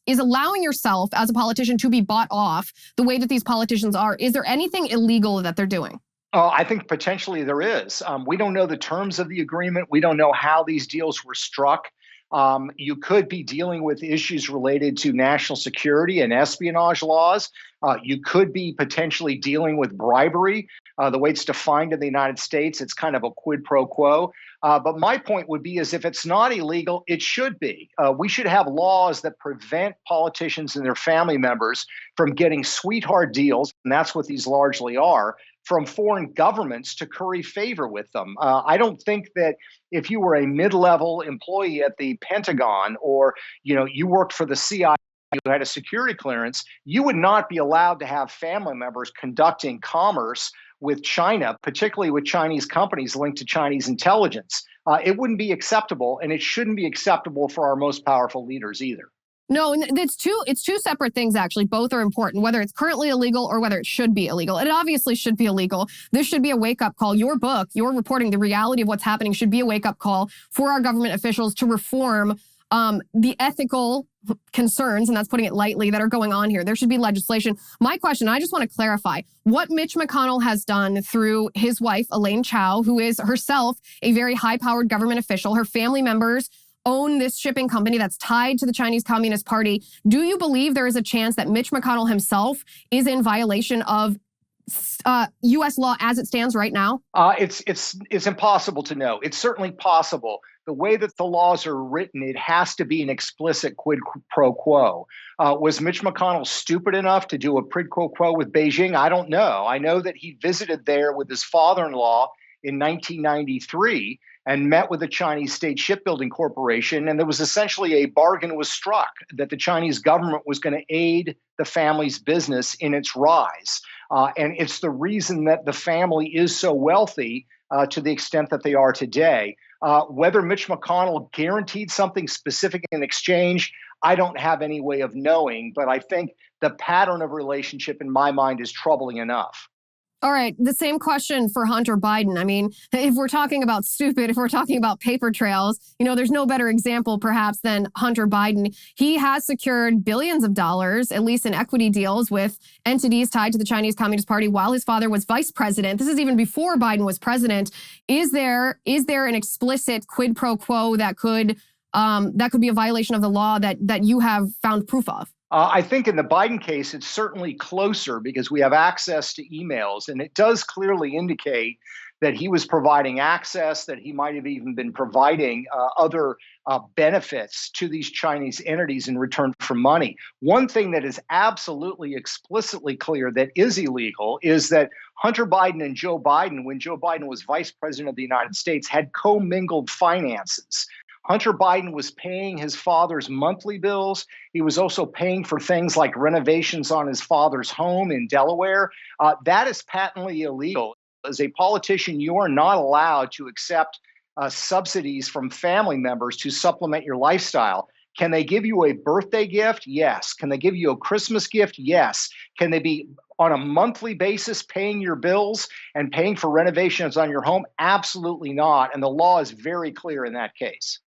is allowing yourself as a politician to be bought off the way that these politicians are, is there anything illegal that they're doing? I think potentially there is. We don't know the terms of the agreement. We don't know how these deals were struck. You could be dealing with issues related to national security and espionage laws. You could be potentially dealing with bribery. The way it's defined in the United States, it's kind of a quid pro quo. But my point would be is if it's not illegal, it should be. We should have laws that prevent politicians and their family members from getting sweetheart deals, and that's what these largely are, from foreign governments to curry favor with them. I don't think that if you were a mid-level employee at the Pentagon or you worked for the CIA, you had a security clearance, you would not be allowed to have family members conducting commerce with China, particularly with Chinese companies linked to Chinese intelligence. It wouldn't be acceptable, and it shouldn't be acceptable for our most powerful leaders either. No, and it's two separate things, actually. Both are important, whether it's currently illegal or whether it should be illegal. It obviously should be illegal. This should be a wake-up call. Your book, your reporting the reality of what's happening should be a wake-up call for our government officials to reform the ethical concerns, and that's putting it lightly, that are going on here. There should be legislation. My question, I just want to clarify, what Mitch McConnell has done through his wife, Elaine Chao, who is herself a very high-powered government official, her family members own this shipping company that's tied to the Chinese Communist Party. Do you believe there is a chance that Mitch McConnell himself is in violation of U.S. law as it stands right now? It's impossible to know. It's certainly possible. The way that the laws are written, it has to be an explicit quid pro quo. Was Mitch McConnell stupid enough to do a quid pro quo with Beijing? I don't know. I know that he visited there with his father-in-law in 1993 and met with the Chinese State Shipbuilding Corporation. And there was essentially a bargain was struck that the Chinese government was going to aid the family's business in its rise. And it's the reason that the family is so wealthy to the extent that they are today. Whether Mitch McConnell guaranteed something specific in exchange, I don't have any way of knowing. But I think the pattern of relationship in my mind is troubling enough. All right. The same question for Hunter Biden. I mean, if we're talking about stupid, if we're talking about paper trails, there's no better example perhaps than Hunter Biden. He has secured billions of dollars, at least in equity deals with entities tied to the Chinese Communist Party while his father was vice president. This is even before Biden was president. Is there an explicit quid pro quo that could be a violation of the law that you have found proof of? I think in the Biden case, it's certainly closer because we have access to emails, and it does clearly indicate that he was providing access, that he might have even been providing other benefits to these Chinese entities in return for money. One thing that is absolutely explicitly clear that is illegal is that Hunter Biden and Joe Biden, when Joe Biden was vice president of the United States, had commingled finances. Hunter Biden was paying his father's monthly bills. He was also paying for things like renovations on his father's home in Delaware. That is patently illegal. As a politician, you are not allowed to accept subsidies from family members to supplement your lifestyle. Can they give you a birthday gift? Yes. Can they give you a Christmas gift? Yes. Can they be on a monthly basis paying your bills and paying for renovations on your home? Absolutely not. And the law is very clear in that case.